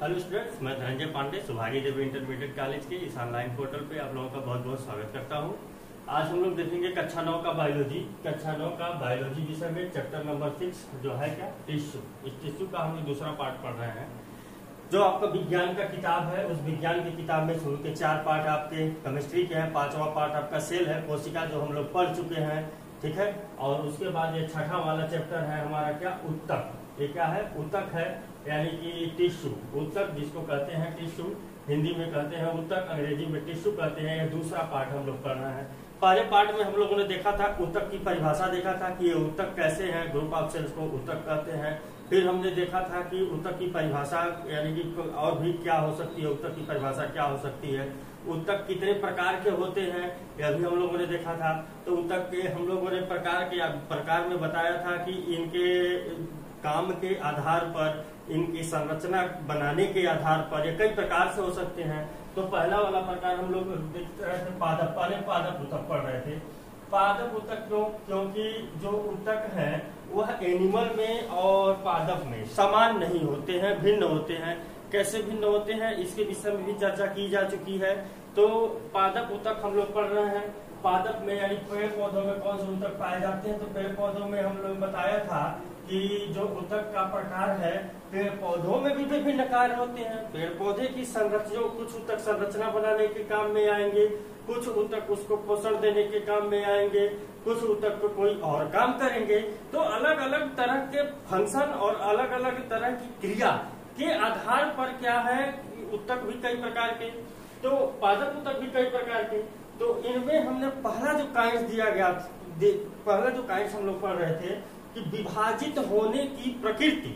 Hello students, मैं धनंजय पांडे सुभागी देवी intermediate college के इस ऑनलाइन पोर्टल पे आप लोगों का बहुत बहुत स्वागत करता हूं। आज हम लोग देखेंगे कक्षा 9 का बायोलॉजी विषय में चैप्टर नंबर 6 जो है क्या टिश्यू। इस टिश्यू का हम लोग दूसरा पार्ट पढ़ रहे हैं। जो आपका विज्ञान का किताब है उस विज्ञान की किताब में शुरू के 4 पार्ट आपके केमिस्ट्री के हैं, 5वां पार्ट आपका सेल है, कोशिका, जो हम लोग पढ़ चुके हैं, ठीक है। और उसके बाद ये 6ठा वाला चैप्टर है हमारा क्या ऊतक। ये क्या है? ऊतक है, यानी कि टिश्यू। ऊतक जिसको कहते हैं टिश्यू, हिंदी में कहते हैं ऊतक, अंग्रेजी में टिश्यू कहते हैं। ये दूसरा पार्ट हम लोग पढ़ रहे हैं। पहले पार्ट में हम लोगों ने देखा था ऊतक की परिभाषा, देखा था कि ये ऊतक कैसे हैं, ग्रुप ऑफ सेल्स को ऊतक कहते हैं। फिर हमने देखा था कि ऊतक की परिभाषा यानी कि और भी क्या हो सकती है, ऊतक की परिभाषा क्या हो सकती है, ऊतक कितने प्रकार के होते हैं, यह भी हम लोगों ने देखा था। तो ऊतक के हम लोगों ने प्रकार में बताया था कि इनके काम के आधार पर, इनकी संरचना बनाने के आधार पर ये कई प्रकार से हो सकते हैं। तो पहला वाला प्रकार हम लोग देख रहे थे पादप, पहले पादप ऊतक पढ़ रहे थे। पादप ऊतक क्योंकि जो ऊतक है वह एनिमल में और पादप में समान नहीं होते हैं, भिन्न होते हैं। कैसे भिन्न होते हैं इसके विषय में भी चर्चा की जा चुकी है। तो पादप ऊतक हम लोग पढ़ रहे हैं। पादप में यानी पेड़ पौधों में कौन से ऊतक पाए जाते हैं? तो पेड़ पौधों में हम लोग बताया था कि जो ऊतक का प्रकार है, पेड़ पौधों में भी विभिन्न कार्य होते हैं। पेड़ पौधे की संरचना, कुछ ऊतक संरचना बनाने के काम में आएंगे, कुछ ऊतक उसको पोषण देने के काम में आएंगे, कुछ ऊतक को कोई और काम करेंगे। तो अलग अलग तरह के फंक्शन और अलग अलग तरह की क्रिया के आधार पर क्या है, ऊतक भी कई प्रकार के, तो पादप ऊतक भी कई प्रकार के। तो इनमें हमने पहला जो काइंड दिया गया, पहला जो काइंड हम लोग पढ़ रहे थे कि विभाजित होने की प्रकृति,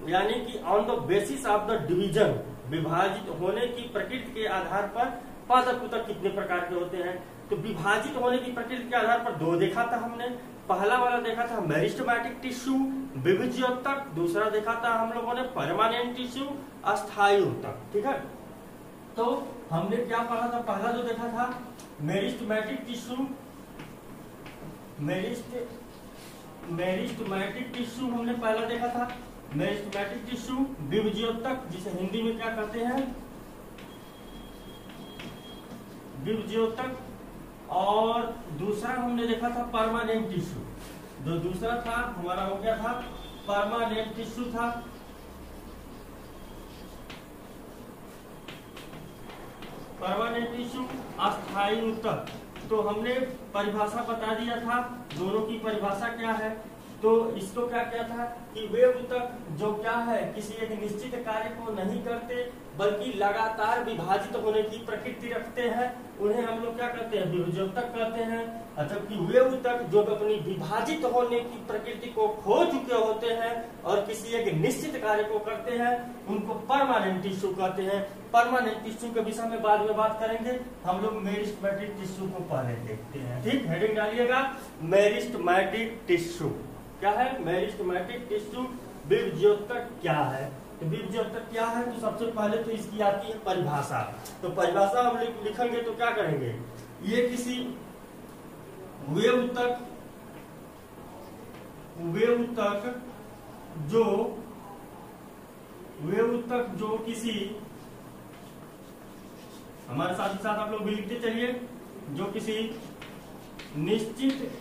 यानी कि on the basis of the division, विभाजित होने की प्रकृति के आधार पर पादप ऊतक कितने प्रकार के होते हैं। तो विभाजित होने की प्रकृति के आधार पर 2 देखा था हमने। पहला वाला देखा था मेरिस्टेमेटिक टिश्यू, विभज्योतक। दूसरा देखा था हम लोगों ने परमानेंट टिश्यू, अस्थायी ऊतक, ठीक है। तो हमने क्या पढ़ा था? पहला जो देखा था मेरिस्टेमेटिक टिश्यू, मेरिस्टेमेटिक टिश्यू हमने पहला देखा था। मेरिस्टेमेटिक टिश्यू, विभज्योतक, जिसे हिंदी में क्या कहते हैं विभज्योतक। और दूसरा हमने देखा था परमानेंट टिश्यू। जो दूसरा था हमारा हो गया था परमानेंट टिश्यू था। परमानेंट टिश्यू, अस्थायी ऊतक। तो हमने परिभाषा बता दिया था, दोनों की परिभाषा क्या है। तो इसको क्या था कि वे ऊतक जो क्या है किसी एक निश्चित कार्य को नहीं करते बल्कि लगातार विभाजित होने की प्रकृति रखते हैं, उन्हें हम लोग क्या कहते हैं? विभज्योतक कहते हैं। जबकि वे ऊतक जो अपनी विभाजित होने की प्रकृति को खो चुके होते हैं और किसी एक निश्चित कार्य को करते हैं, उनको परमानेंट टिश्यू कहते हैं। परमानेंट टिश्यू के विषय में बाद में बात करेंगे। हम लोग मेरिस्टेमेटिक टिश्यू को पहले देखते हैं, ठीक। हेडिंग डालिएगा मेरिस्टेमेटिक टिश्यू। क्या है मेरिस्टेमेटिक टिश्यू? विभज्योतक क्या है? तो विभज्योतक क्या है? तो सबसे पहले तो इसकी आती है परिभाषा। तो परिभाषा हम लिखेंगे तो क्या करेंगे? ये किसी वे ऊतक जो किसी, हमारे साथ ही साथ आप लोग भी लिखते चलिए, जो किसी निश्चित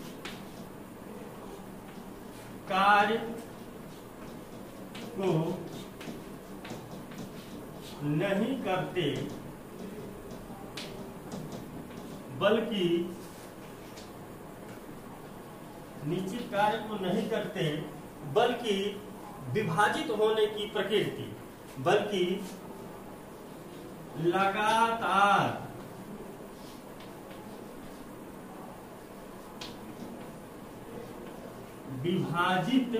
कार्य को नहीं करते बल्कि निश्चित कार्य को नहीं करते बल्कि विभाजित होने की प्रकृति, बल्कि लगातार विभाजित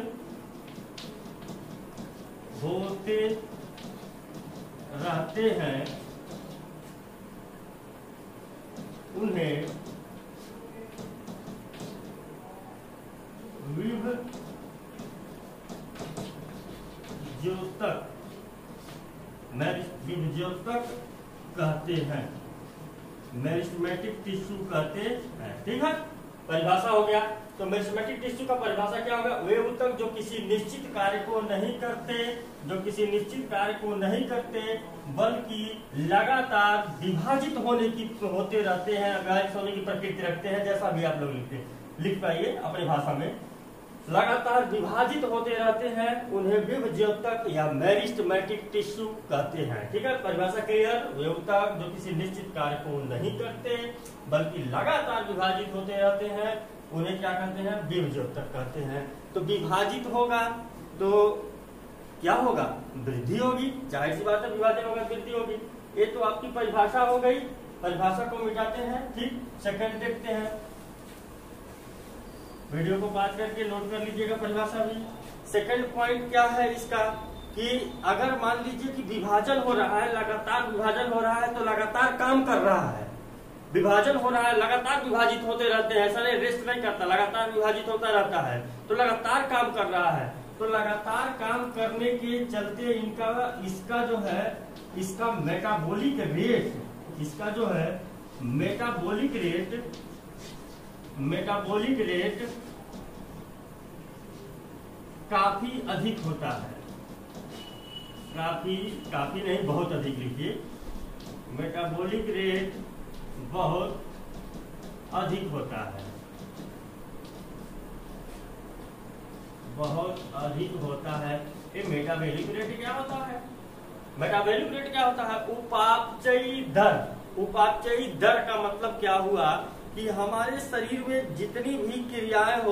होते रहते हैं, उन्हें विभज्योतक कहते हैं, मेरिस्टेमेटिक टिश्यू कहते हैं, ठीक है। परिभाषा हो गया। तो मेरिस्टेमेटिक टिश्यू का परिभाषा क्या होगा? वे ऊतक जो किसी निश्चित कार्य को नहीं करते, बल्कि लगातार विभाजित होते रहते हैं, विभाजित होने की प्रकृति रखते हैं। जैसा भी आप लोग लिख पाइए अपनी भाषा में, लगातार विभाजित होते रहते हैं, उन्हें विभज्योतक या मेरिस्टेमेटिक टिश्यू कहते हैं। ठीक है, परिभाषा क्लियर? वे ऊतक जो किसी निश्चित कार्य को नहीं करते बल्कि लगातार विभाजित होते रहते हैं, उन्हें क्या कहते हैं? विभज्योतक कहते हैं। तो विभाजित होगा तो क्या होगा? वृद्धि होगी, जाहिर सी बात है, विभाजन होगा वृद्धि होगी। ये तो आपकी परिभाषा हो गई, परिभाषा को मिटाते हैं। ठीक, सेकंड देखते हैं, वीडियो को पॉज करके नोट कर लीजिएगा परिभाषा भी। सेकंड पॉइंट क्या है इसका कि अगर मान लीजिए कि विभाजन हो रहा है, लगातार विभाजन हो रहा है, तो लगातार काम कर रहा है, विभाजन हो रहा है, लगातार विभाजित होते रहते हैं, ऐसा नहीं रेस्ट नहीं करता, लगातार विभाजित होता रहता है, तो लगातार काम कर रहा है। तो लगातार काम करने के चलते इसका जो है, इसका मेटाबॉलिक रेट, इसका जो है मेटाबॉलिक रेट काफी अधिक होता है। काफी नहीं, बहुत अधिक लिखिए। मेटाबॉलिक रेट बहुत अधिक होता है, बहुत अधिक होता है। ये मेटाबॉलिक रेट क्या होता है? मेटाबॉलिक रेट क्या होता है? उपापचयी दर। उपापचयी दर का मतलब क्या हुआ कि हमारे शरीर में जितनी भी क्रियाएं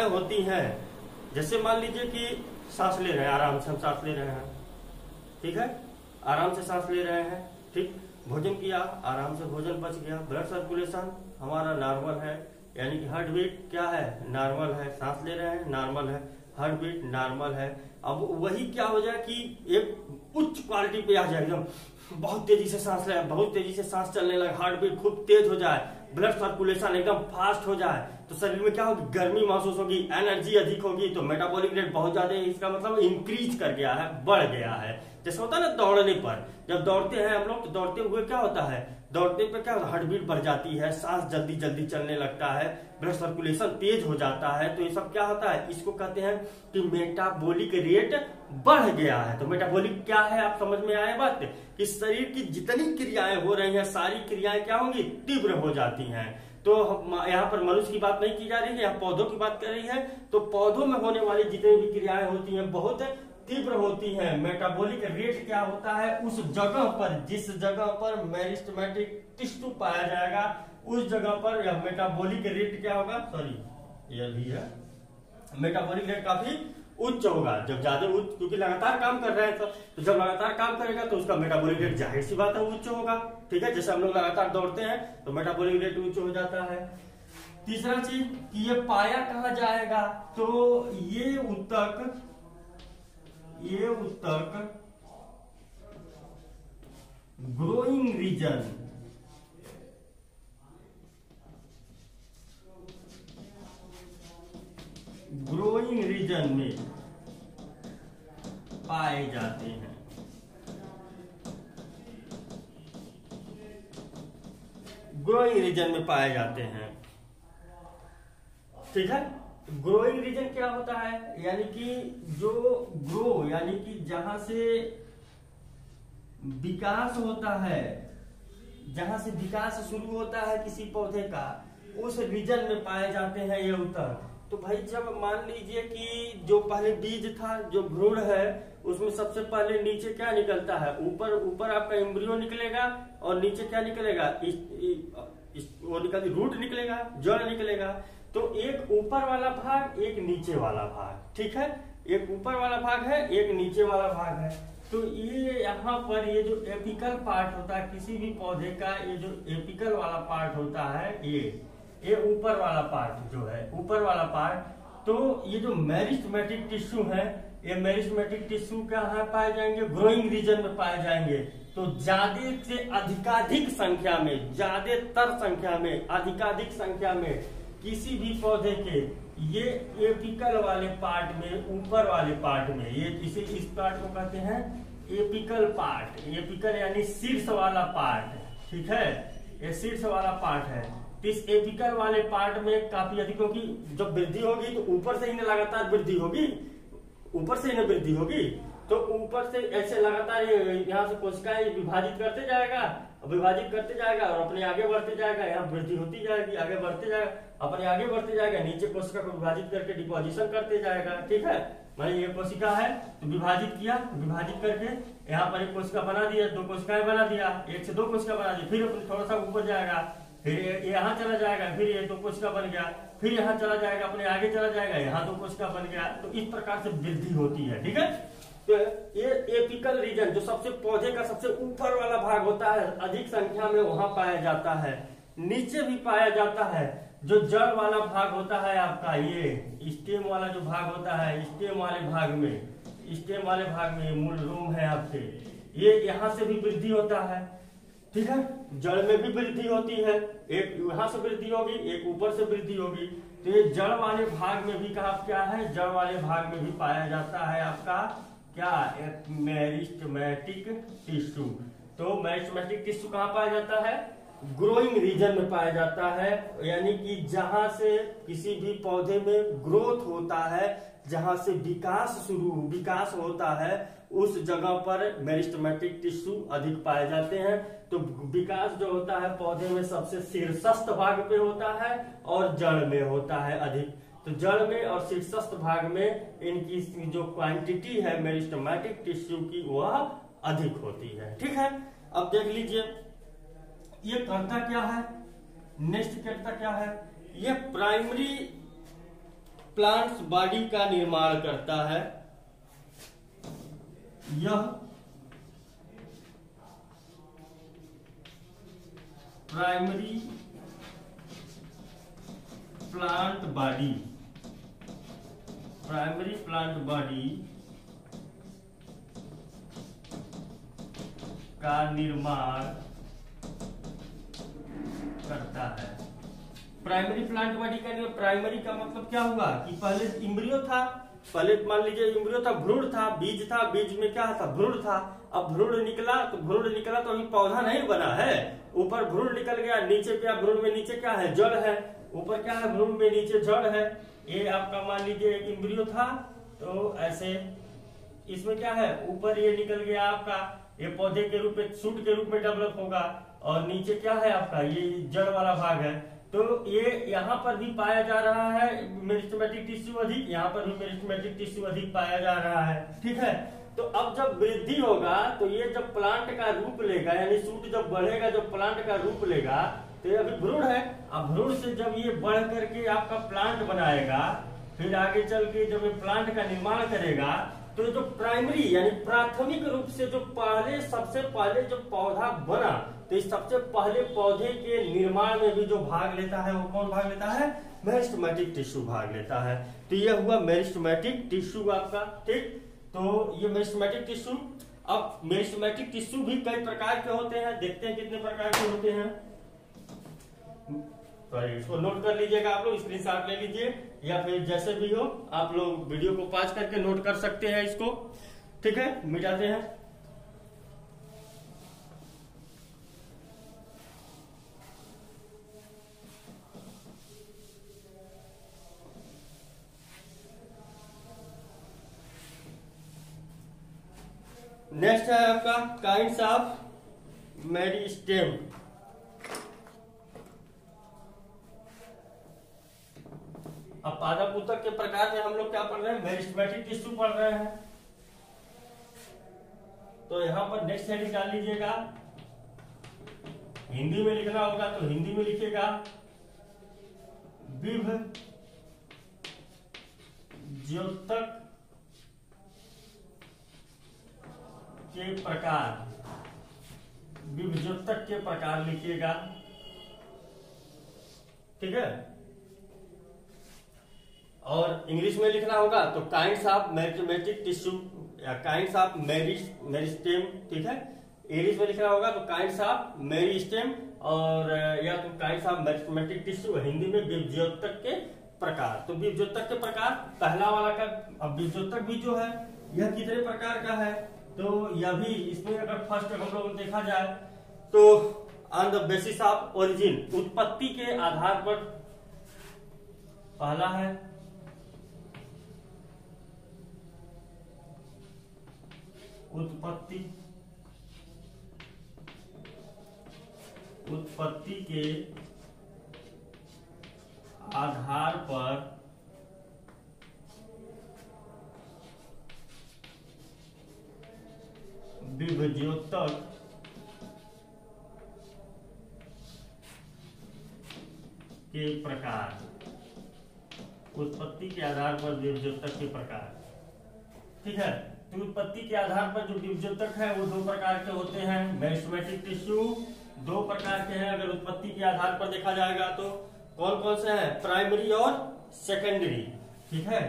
होती हैं, जैसे मान लीजिए कि सांस ले रहे हैं, आराम से हम सांस ले रहे हैं, ठीक है, आराम से सांस ले रहे हैं, ठीक, भोजन किया, आराम से भोजन पच गया, ब्लड सर्कुलेशन हमारा नॉर्मल है, यानी कि हार्ट बीट क्या है? नॉर्मल है, सांस ले रहे हैं, नॉर्मल है, हार्ट बीट नॉर्मल है। अब वही क्या हो जाए कि एक उच्च क्वालिटी पे आ जाए, एकदम बहुत तेजी से सांस ले, बहुत तेजी से सांस चलने लगे, हार्ट बीट खूब तेज हो जाए, ब्लड सर्कुलेशन एकदम फास्ट हो जाए, तो शरीर में क्या होगी? गर्मी महसूस होगी, एनर्जी अधिक होगी, तो मेटाबॉलिक रेट बहुत ज्यादा, इसका मतलब इंक्रीज कर गया है, बढ़ गया है। जैसे होता है ना दौड़ने पर, जब दौड़ते हैं हम लोग, तो दौड़ते हुए क्या होता है? दौड़ते पे क्या होता है? हार्ट बीट बढ़ जाती है, सांस जल्दी जल्दी चलने लगता है, ब्लड सर्कुलेशन तेज हो जाता है, तो ये सब क्या होता है? इसको कहते हैं कि मेटाबॉलिक रेट बढ़ गया है। तो मेटाबॉलिक क्या है? आप समझ में आए बात कि शरीर की जितनी क्रियाएं हो रही हैं, सारी क्रियाएं क्या होंगी? तीव्र हो जाती हैं। तो यहाँ पर मनुष्य की बात नहीं की जा रही है, यहाँ पौधों की बात कर रही है। तो पौधों में होने वाली जितनी भी क्रियाएं होती हैं बहुत तीव्र होती हैं। मेटाबॉलिक रेट क्या होता है? उस जगह पर, जिस जगह पर मेरिस्टेमेटिक टिश्यू पाया जाएगा, उस जगह पर यह मेटाबॉलिक रेट क्या होगा? सॉरी, यह भी है, मेटाबॉलिक रेट काफी उच्च होगा। जब ज्यादा उच्च, क्योंकि लगातार काम कर रहे हैं, तो जब लगातार काम करेगा तो उसका मेटाबॉलिक रेट जाहिर सी बात है उच्च होगा। ठीक है, जैसे हम लोग लगातार दौड़ते हैं तो मेटाबॉलिक रेट उच्च हो जाता है। तीसरा चीज कि ये पाया कहाँ जाएगा? तो ये ऊतक ग्रोइंग रीजन में पाए जाते हैं। ग्रोइंग रीजन में पाए जाते हैं, ठीक है। ग्रोइंग रीजन क्या होता है? यानी कि जो ग्रो, यानी कि जहां से विकास होता है, जहां से विकास शुरू होता है किसी पौधे का, उस रीजन में पाए जाते हैं ये ऊतक। तो भाई जब मान लीजिए कि जो पहले बीज था, जो भ्रूण है, उसमें सबसे पहले नीचे क्या निकलता है? ऊपर आपका एम्ब्रियो निकलेगा और नीचे क्या निकलेगा? वो रूट निकलेगा, जड़ निकलेगा। तो एक ऊपर वाला भाग, एक नीचे वाला भाग, ठीक है। एक ऊपर वाला भाग है, एक नीचे वाला भाग है। तो ये यहाँ पर ये जो एपिकल पार्ट होता है किसी भी पौधे का, ये जो एपिकल वाला पार्ट होता है, ये ऊपर वाला पार्ट जो है, ऊपर वाला पार्ट, तो ये जो मेरिस्टेमेटिक टिश्यू है, ये मेरिस्टेमेटिक टिश्यू कहाँ पाए जाएंगे? ग्रोइंग रीजन में पाए जाएंगे। तो ज्यादा से अधिकाधिक संख्या में, ज्यादातर संख्या में, अधिकाधिक संख्या में किसी भी पौधे के ये एपिकल वाले पार्ट में, ऊपर वाले पार्ट में, ये इस पार्ट को कहते हैं एपिकल पार्ट। एपिकल यानी शीर्ष वाला पार्ट, ठीक है, ये शीर्ष वाला पार्ट है। तो इस एपिकल वाले पार्ट में काफी अधिक, क्योंकि जब वृद्धि होगी तो ऊपर से ही ना लगातार वृद्धि होगी, ऊपर से ही ना वृद्धि होगी, तो ऊपर से ऐसे लगातार यहाँ से कोशिकाएं विभाजित करते जाएगा, विभाजित करते जाएगा और अपने आगे बढ़ते जाएगा, यहाँ वृद्धि होती जाएगी, आगे बढ़ते जाएगा, अपने आगे बढ़ते जाएगा, नीचे कोशिका को विभाजित करके डिपोजिशन करते जाएगा। ठीक है, मैंने ये कोशिका है तो विभाजित किया, विभाजित करके यहाँ पर एक कोशिका बना दिया, 2 कोशिकाएं बना दिया, 1 से 2 कोशिका बना दी, फिर अपने थोड़ा सा ऊपर जाएगा, फिर यहाँ चला जाएगा, फिर ये 2 कोशिका बन गया, फिर यहाँ चला जाएगा, अपने आगे चला जाएगा, यहाँ 2 कोशिका बन गया। तो इस प्रकार से वृद्धि होती है। ठीक है, तो ये एपिकल रीजन जो सबसे पौधे का सबसे ऊपर वाला भाग होता है, अधिक संख्या में वहां पाया जाता है। नीचे भी पाया जाता है, जो जड़ वाला भाग होता है आपका, ये स्टेम वाला जो भाग होता है, स्टेम वाले भाग में, स्टेम वाले भाग में मूल रोम है आपके, ये यहाँ से भी वृद्धि होता है। ठीक है, जड़ में भी वृद्धि होती है, एक यहाँ से वृद्धि होगी, एक ऊपर से वृद्धि होगी। तो ये जड़ वाले भाग में भी कहा क्या है, जड़ वाले भाग में भी पाया जाता है आपका क्या, मेरिस्टेमेटिक टिश्यू। तो मेरिस्टेमेटिक टिश्यू कहाँ पाया जाता है, ग्रोइंग रीजन में पाया जाता है, यानी कि जहां से किसी भी पौधे में ग्रोथ होता है, जहां से विकास होता है, उस जगह पर मेरिस्टेमेटिक टिश्यू अधिक पाए जाते हैं। तो विकास जो होता है पौधे में सबसे शीर्षस्थ भाग पे होता है और जड़ में होता है अधिक। तो जड़ में और शीर्षस्थ भाग में इनकी जो क्वांटिटी है मेरिस्टेमेटिक टिश्यू की वह अधिक होती है। ठीक है, अब देख लीजिए ये करता क्या है, नेक्स्ट करता क्या है, ये प्राइमरी प्लांट्स बॉडी का निर्माण करता है। यह primary plant body, primary plant body का निर्माण करता है। प्राइमरी प्लांट बॉडी का निर्माण, प्राइमरी का मतलब क्या हुआ कि पहले इम्ब्रियो था, पहले मान लीजिए इम्ब्रियो था, भ्रूण था, बीज में क्या था, भ्रूण था। अब भ्रूण निकला तो अभी पौधा नहीं बना है, ऊपर भ्रूण निकल गया, नीचे क्या, भ्रूण में नीचे क्या है, जड़ है, ऊपर क्या है, भ्रूण में नीचे जड़ है। ये आपका मान लीजिए एक इम्ब्रियो था, तो ऐसे इसमें क्या है, ऊपर ये निकल गया आपका, ये पौधे के रूप में, शूट के रूप में डेवलप होगा, और नीचे क्या है आपका, ये जड़ वाला भाग है। तो ये यहाँ पर भी पाया जा रहा है मेरिस्टेमेटिक टिश्यू अधिक, यहाँ पर भी मेरिस्टेमेटिक टिश्यू अधिक पाया जा रहा है। ठीक है, तो अब जब वृद्धि होगा तो ये जब प्लांट का रूप लेगा, यानी शूट जब बढ़ेगा, जब प्लांट का रूप लेगा, तो ये अभी भ्रूण है, अब भ्रूण से जब ये बढ़ करके आपका प्लांट बनाएगा, फिर आगे चल के जब ये प्लांट का निर्माण करेगा, तो जो प्राइमरी यानी प्राथमिक रूप से जो पहले, सबसे पहले जो पौधा बना, तो इस सबसे पहले पौधे के निर्माण में भी जो भाग लेता है वो कौन भाग लेता है, मेरिस्टेमेटिक टिश्यू भाग लेता है। तो ये हुआ मेरिस्टेमेटिक टिश्यू आपका। ठीक, तो ये मेरिस्टेमेटिक टिश्यू। अब मेरिस्टेमेटिक टिश्यू भी कई प्रकार के होते हैं, देखते हैं कितने प्रकार के होते हैं। तो इसको नोट कर लीजिएगा, आप लोग स्क्रीनशॉट ले लीजिए, या फिर जैसे भी हो आप लोग वीडियो को पॉज करके नोट कर सकते हैं इसको। ठीक है, मिटाते हैं। नेक्स्ट है आपका काइंड्स ऑफ मेरिस्टेम। अब पादप ऊतक के प्रकार में हम लोग क्या पढ़ रहे हैं, मेरिस्टेमेटिक टिश्यू पढ़ रहे हैं। तो यहाँ पर नेक्स्ट हेडिंग डाल लीजिएगा, हिंदी में लिखना होगा तो हिंदी में लिखिएगा, विभज्योतक के प्रकार, विभज्योतक के प्रकार लिखिएगा। ठीक है, और इंग्लिश में लिखना होगा तो काइंड्स ऑफ मेरिस्टेमेटिक टिश्यू या काइंड्स ऑफ मेरिस्टेम। ठीक है, इंग्लिश में लिखना होगा तो काइंड्स ऑफ मेरिस्टेम, और या तो kinds of meristematic tissue, Hindi में विभज्योतक के प्रकार। तो विभज्योतक के प्रकार पहला वाला का, अब विभज्योतक भी जो है यह कितने प्रकार का है, तो यह भी इसमें अगर फर्स्ट हम लोग देखा जाए तो on the basis of origin, उत्पत्ति के आधार पर। पहला है उत्पत्ति के आधार पर विभज्योतक के प्रकार, उत्पत्ति के आधार पर विभज्योतक के प्रकार। ठीक है, तो उत्पत्ति के आधार पर जो विभज्योतक है वो दो प्रकार के होते हैं। मेरिस्टेमेटिक टिश्यू दो प्रकार के हैं अगर उत्पत्ति के आधार पर देखा जाएगा तो। कौन कौन से हैं? प्राइमरी और सेकेंडरी। ठीक है,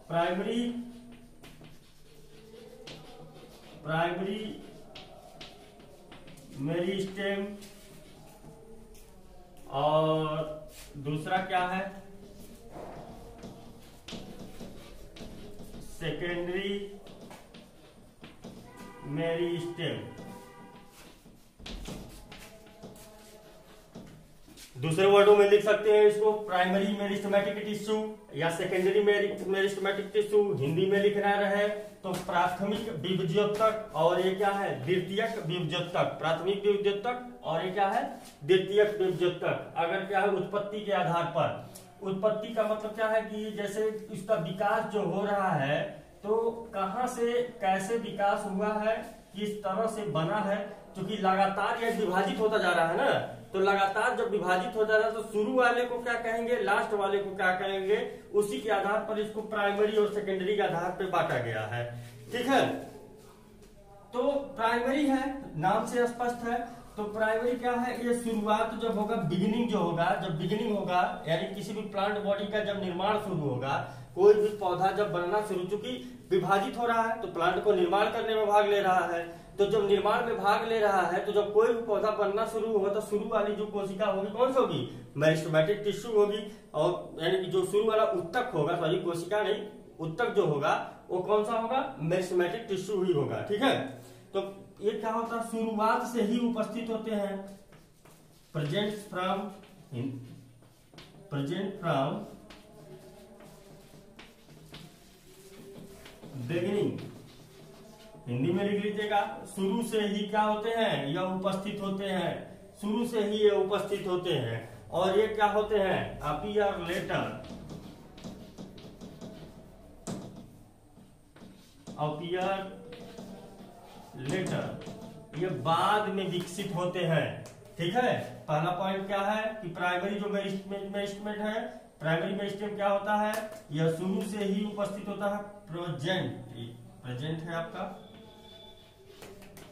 प्राइमरी मेरिस्टेम और दूसरा क्या है? Secondary meristem. दूसरे वर्डों में लिख सकते हैं इसको प्राइमरी मेरिस्टेमेटिक टिश्यू या सेकेंडरी मेरिस्टेमेटिक टिश्यू। हिंदी में लिखना रहे तो प्राथमिक विभज्योतक और ये क्या है? द्वितीयक विभज्योतक। प्राथमिक विभज्योतक और ये क्या है? द्वितीयक विभज्योतक। अगर क्या है? उत्पत्ति के आधार पर। उत्पत्ति का मतलब क्या है कि जैसे इसका विकास जो हो रहा है तो कहां से कैसे विकास हुआ है, किस तरह से बना है, क्योंकि लगातार यह विभाजित होता जा रहा है ना, तो लगातार जब विभाजित हो जा रहा है तो शुरू वाले को क्या कहेंगे, लास्ट वाले को क्या कहेंगे, उसी के आधार पर इसको प्राइमरी और सेकेंडरी के आधार पर बांटा गया है। ठीक है, तो प्राइमरी है, नाम से स्पष्ट है। तो प्राइमरी क्या है? ये शुरुआत जब होगा, बिगिनिंग जो होगा, जब बिगिनिंग होगा यानी किसी भी प्लांट बॉडी का जब निर्माण शुरू होगा, कोई भी पौधा जब बनना शुरू, चूंकि विभाजित हो रहा है तो प्लांट को निर्माण करने में भाग ले रहा है, तो जब निर्माण में भाग ले रहा है तो जब कोई भी पौधा बनना शुरू होगा तो शुरू वाली जो कोशिका होगी कौन सी होगी? मेरिस्टेमेटिक टिश्यू होगी। और यानी कि जो शुरू वाला उत्तक होगा, सॉरी कोशिका नहीं, उत्तक जो होगा वो कौन सा होगा? मेरिस्टेमेटिक टिश्यू ही होगा। ठीक है, तो ये क्या होता है? शुरुआत से ही उपस्थित होते हैं। प्रेजेंट फ्रॉम बिगिनिंग, हिंदी में लिख लीजिएगा, शुरू से ही क्या होते हैं? यह उपस्थित होते हैं, शुरू से ही ये उपस्थित होते हैं। और ये क्या होते हैं? अपीयर लेटर, ये बाद में विकसित होते हैं। ठीक है, पहला पॉइंट क्या है कि प्राइमरी जो मेरिस्टेम है, प्राइमरी मेरिस्टेम क्या होता है? यह शुरू से ही उपस्थित होता है। प्रेजेंट है आपका।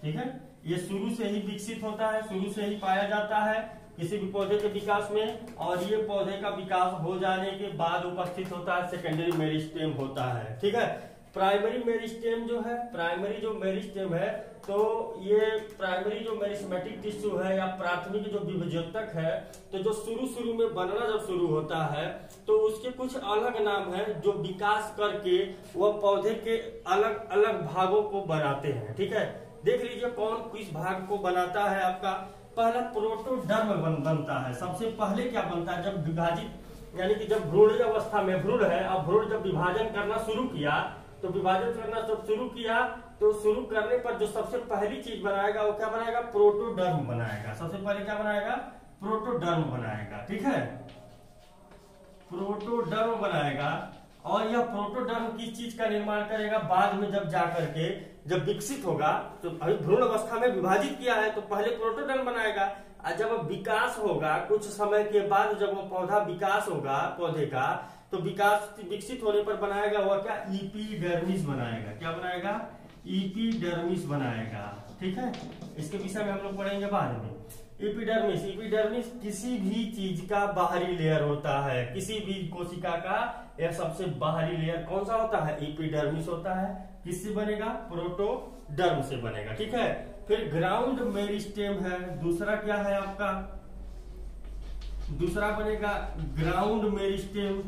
ठीक है, ये शुरू से ही विकसित होता है, शुरू से ही पाया जाता है किसी भी पौधे के विकास में, और ये पौधे का विकास हो जाने के बाद उपस्थित होता है, सेकेंडरी मेरिस्टेम होता है। ठीक है, प्राइमरी मेरिस्टेम जो है, प्राइमरी जो मेरिस्टेम है, तो ये प्राइमरी जो मेरिस्टेमेटिक टिश्यू है या प्राथमिक जो विभज्योतक है, तो जो शुरू में बनना जब शुरू होता है तो उसके कुछ अलग नाम है जो विकास करके वह पौधे के अलग अलग भागों को बनाते हैं। ठीक है, देख लीजिए कौन किस भाग को बनाता है। आपका पहला प्रोटोडर्म बनता है। सबसे पहले क्या बनता है? जब विभाजित यानी कि जब भ्रूण अवस्था में भ्रूण है, अब भ्रूण जब विभाजन करना शुरू किया, तो विभाजन करना जब शुरू किया तो शुरू करने पर जो सबसे पहली चीज बनाएगा वो क्या बनाएगा? प्रोटोडर्म बनाएगा। सबसे पहले क्या बनाएगा? प्रोटोडर्म बनाएगा। ठीक है, प्रोटोडर्म बनाएगा। और यह प्रोटोडर्म किस चीज का निर्माण करेगा? बाद में जब जाकर के जब विकसित होगा, तो अभी भ्रूण अवस्था में विभाजित किया है तो पहले प्रोटोडर्म बनाएगा, और जब विकास होगा कुछ समय के बाद, जब वो पौधा विकास होगा पौधे का, तो विकास विकसित होने पर बनाएगा वह क्या? एपिडर्मिस बनाएगा। क्या बनाएगा? एपिडर्मिस बनाएगा। ठीक है, इसके विषय में हम लोग पढ़ेंगे बाद में। एपिडर्मिस किसी भी चीज का बाहरी लेयर होता है, किसी भी कोशिका का यह सबसे बाहरी लेयर कौन सा होता है? एपिडर्मिस होता है। किससे बनेगा? प्रोटोडर्म से बनेगा। ठीक है, फिर ग्राउंड मेरिस्टेम है। दूसरा क्या है आपका? दूसरा बनेगा ग्राउंड मेरिस्टेम।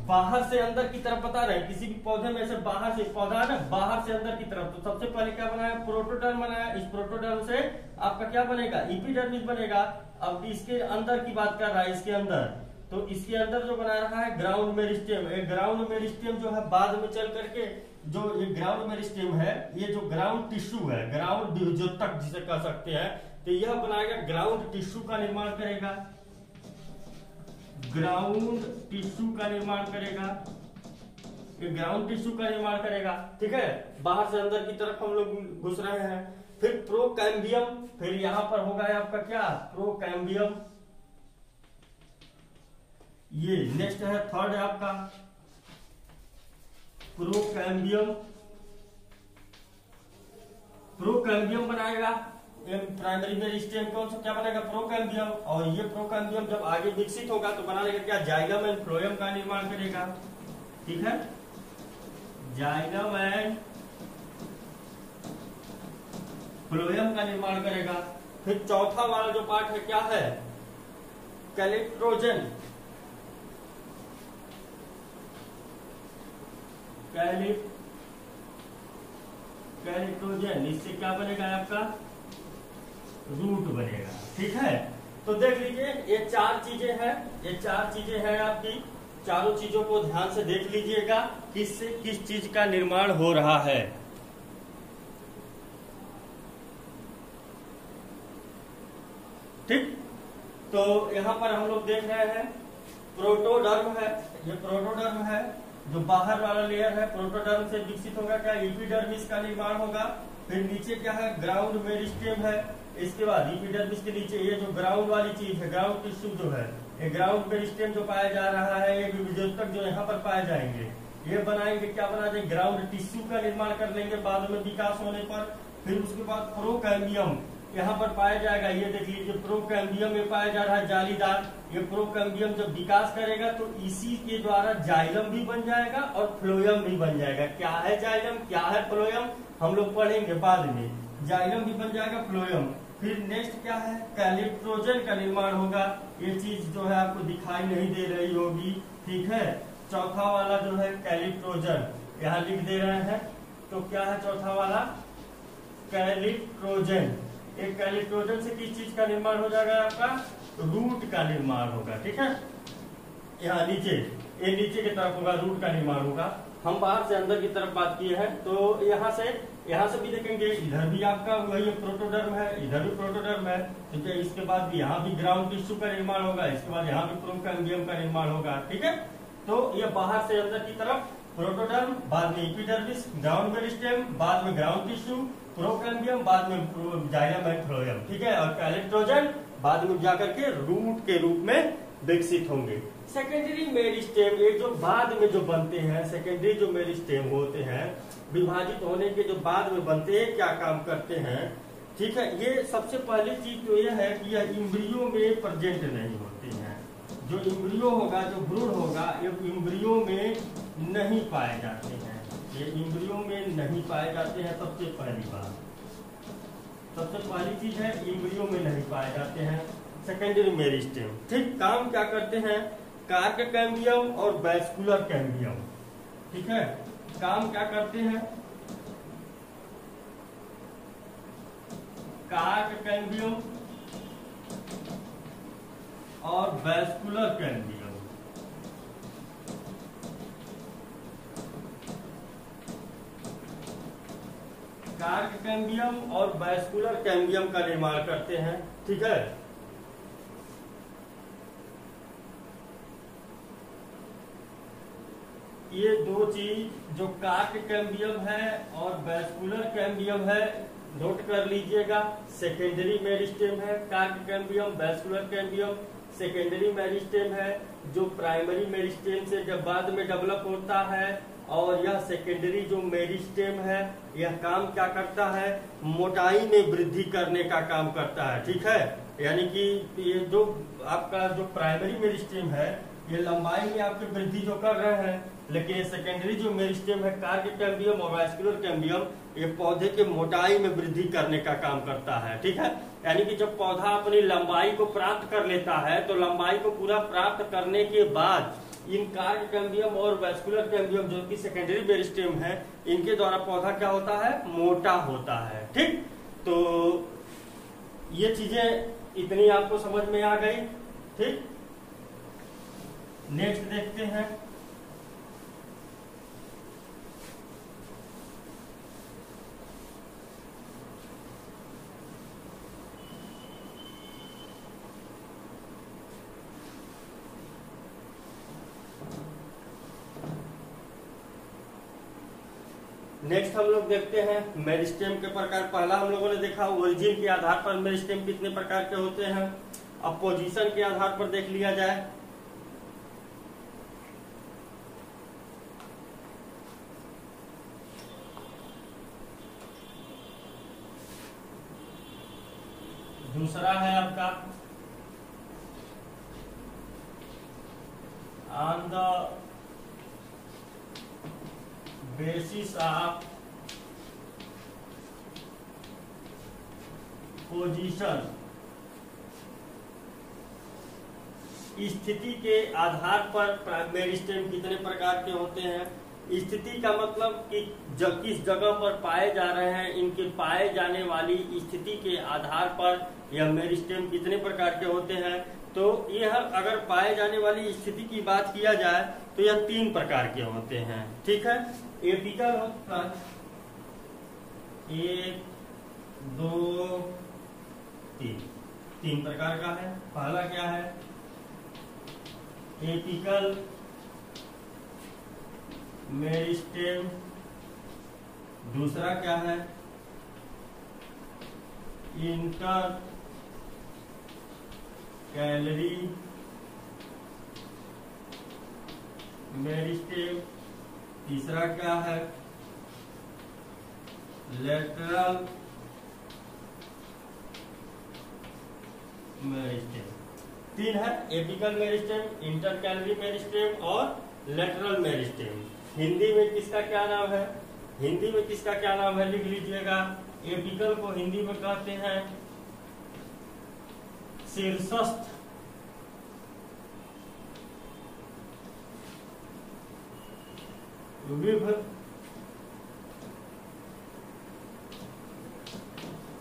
बाहर से अंदर की तरफ बता रहे हैं, किसी भी पौधे में से बाहर से पौधा है ना, बाहर से अंदर की तरफ, तो सबसे पहले क्या बनाया, प्रोटोडर्म बनाया। इस प्रोटोडर्म से आपका क्या बनेगा, एपिडर्मिस बनेगा। अब इसके अंदर की बात कर रहा है, इसके अंदर, तो इसके अंदर जो बना रहा है ग्राउंड मेरिस्टेम। ग्राउंड मेरिस्टेम जो है बाद में चल करके, जो ये ग्राउंड मेरिस्टेम है, ये जो ग्राउंड टिश्यू है, ग्राउंड द्विजोतक जिसे कह सकते हैं, तो यह बनाएगा ग्राउंड टिश्यू का निर्माण करेगा, ग्राउंड टिश्यू का निर्माण करेगा, ये ग्राउंड टिश्यू का निर्माण करेगा। ठीक है, बाहर से अंदर की तरफ हम लोग घुस रहे हैं। फिर प्रोकैम्बियम, फिर यहां पर होगा आपका क्या, प्रोकैम्बियम। ये नेक्स्ट है, थर्ड है आपका प्रोकैम्बियम। प्रोकैम्बियम बनाएगा प्राइमरी मेरिस्टेम, कौन सा क्या बनेगा, प्रोकैम्बियम। और ये प्रोकैम्बियम जब आगे विकसित होगा तो बना लेगा क्या, जाइलम एंड फ्लोएम का निर्माण करेगा। ठीक है, जाइलम एंड फ्लोएम का निर्माण करेगा। फिर चौथा वाला जो पार्ट है क्या है, कैलिट्रोजन। कैलिट्रोजन, इससे क्या बनेगा आपका, रूट बनेगा। ठीक है, तो देख लीजिए ये चार चीजें हैं, ये चार चीजें हैं आपकी, चारों चीजों को ध्यान से देख लीजिएगा, किससे किस चीज का निर्माण हो रहा है। ठीक, तो यहां पर हम लोग देख रहे हैं प्रोटोडर्म है, ये प्रोटोडर्म है, जो बाहर वाला लेयर है, प्रोटोडर्म से विकसित होगा क्या, एपिडर्मिस का निर्माण होगा। फिर नीचे क्या है, ग्राउंड मेरिस्टेम है। इसके बाद एपिडर्मिस के नीचे ये जो ग्राउंड वाली चीज है, ग्राउंड टिश्यू जो है, ये ग्राउंड मेरिस्टेम जो पाया जा रहा है, ये विभेदक जो यहाँ पर पाए जाएंगे, ये बनाएंगे क्या, बना देंगे ग्राउंड टिश्यू का निर्माण कर लेंगे बाद में विकास होने पर। फिर उसके बाद प्रोकैम्बियम यहाँ पर पाया जाएगा, ये देख लीजिए प्रोकैम्बियम में पाया जा रहा है जालीदार। ये प्रोकैम्बियम जब विकास करेगा तो इसी के द्वारा जाइलम भी बन जाएगा और फ्लोएम भी बन जाएगा। क्या है जाइलम, क्या है फ्लोएम, हम लोग पढ़ेंगे बाद में। जाइलम भी बन जाएगा, फ्लोएम। फिर नेक्स्ट क्या है, कैलिट्रोजन का निर्माण होगा। ये चीज जो है आपको दिखाई नहीं दे रही होगी। ठीक है, चौथा वाला जो है कैलिट्रोजन, यहाँ लिख दे रहे हैं। तो क्या है चौथा वाला, कैलिट्रोजन। एक कैलिट्रोजन से किस चीज का निर्माण हो जाएगा आपका, रूट का निर्माण होगा। ठीक है, यहाँ नीचे, ये नीचे की तरफ होगा, रूट का निर्माण होगा। हम बाहर से अंदर की तरफ बात किए हैं, तो यहाँ से भी देखेंगे, इधर भी आपका वही प्रोटोडर्म है, इधर भी प्रोटोडर्म है। ठीक है, इसके बाद भी यहाँ भी ग्राउंड टिश्यू का निर्माण होगा, इसके बाद यहाँ भी प्रोकैम्बियम का निर्माण होगा। ठीक है, तो ये बाहर से अंदर की तरफ प्रोटोडर्म, बाद में एपिडर्मिस, ग्राउंड मेरिस्टेम, बाद में ग्राउंड टिश्यू, प्रोकैम्बियम, बाद में जाइलम एंड फ्लोएम। ठीक है, और कैलिट्रोजन बाद में जाकर के रूट के रूप में विकसित होंगे। सेकेंडरी मेरिस्टेम, ये जो बाद में जो बनते हैं, सेकेंडरी जो मेरिस्टेम होते हैं, विभाजित होने के जो बाद में बनते हैं, क्या काम करते हैं। ठीक है, ये सबसे पहली चीज तो यह है कि यह इम्ब्रियो में प्रेजेंट नहीं होती हैं। जो इम्ब्रियो होगा, जो भ्रूण होगा, ये इम्ब्रियो में नहीं पाए जाते हैं, ये इम्ब्रियो में नहीं पाए जाते हैं। सबसे पहली बात, सबसे पहली चीज है, इम्ब्रियो में नहीं पाए जाते हैं सेकेंडरी मेरिस्टेम। ठीक, काम क्या करते हैं, कार्क कैम्बियम और वैस्कुलर कैम्बियम। ठीक है, काम क्या करते हैं, कार्क कैम्बियम और वैस्कुलर कैम्बियम। कार्क कैम्बियम और वैस्कुलर कैम्बियम का निर्माण करते हैं। ठीक है, ये दो चीज जो कार्क कैम्बियम है और वैस्कुलर कैम्बियम है, नोट कर लीजिएगा। सेकेंडरी मेरिस्टेम है cork cambium, vascular cambium secondary meristem है, जो प्राइमरी मेरिस्टेम से जब बाद में डेवलप होता है। और यह सेकेंडरी जो मेरिस्टेम है, यह काम क्या करता है, मोटाई में वृद्धि करने का काम करता है। ठीक है, यानी कि ये जो आपका जो प्राइमरी मेरिस्टेम है, ये लंबाई में आपकी वृद्धि जो कर रहे हैं, लेकिन ये सेकेंडरी जो मेरिस्टेम है कार्क कैम्बियम और वैस्कुलर कैम्बियम, ये पौधे के मोटाई में वृद्धि करने का काम करता है। ठीक है, यानी कि जब पौधा अपनी लंबाई को प्राप्त कर लेता है, तो लंबाई को पूरा प्राप्त करने के बाद इन कार्ड कैम्बियम और वैस्कुलर कैम्बियम जो कि सेकेंडरी मेरिस्टेम है, इनके द्वारा पौधा क्या होता है, मोटा होता है। ठीक, तो ये चीजें इतनी आपको समझ में आ गई। ठीक, नेक्स्ट देखते हैं। नेक्स्ट हम लोग देखते हैं मेरिस्टेम के प्रकार। पहला हम लोगों ने देखा ओरिजिन के आधार पर मेरिस्टेम कितने प्रकार के होते हैं। अब पोजीशन के आधार पर देख लिया जाए। दूसरा है आपका on the basis of position, स्थिति के आधार पर मेरिस्टेम कितने प्रकार के होते हैं। स्थिति का मतलब कि किस जगह पर पाए जा रहे हैं, इनके पाए जाने वाली स्थिति के आधार पर यह मेरिस्टेम कितने प्रकार के होते हैं। तो यह अगर पाए जाने वाली स्थिति की बात किया जाए तो यह 3 प्रकार के होते हैं। ठीक है, एपिकल प्लांट 1 2 3 प्रकार का है। पहला क्या है, एपिकल मेरिस्टेम। दूसरा क्या है, इंटर कैलरी मेरिस्टेम। तीसरा क्या है, लेटरल मेरिस्टेम। 3 है, apical meristem, inter calorie meristem और लेटरल मेरिस्टेम। हिंदी में किसका क्या नाम है, हिंदी में किसका क्या नाम है लिख लीजिएगा। एपिकल को हिंदी में कहते हैं शीर्षस्थ विभ,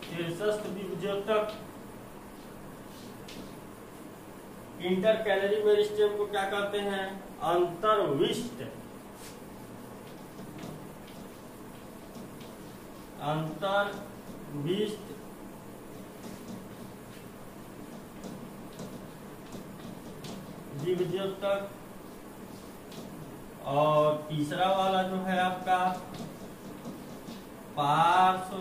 शीर्षस्थ विभज्योतक। इंटर कैलरी मेरिस्टेम को क्या कहते हैं, अंतर्विष्ट, अंतर्विष्ट विभज्योतक। और तीसरा वाला जो है आपका पार्श्व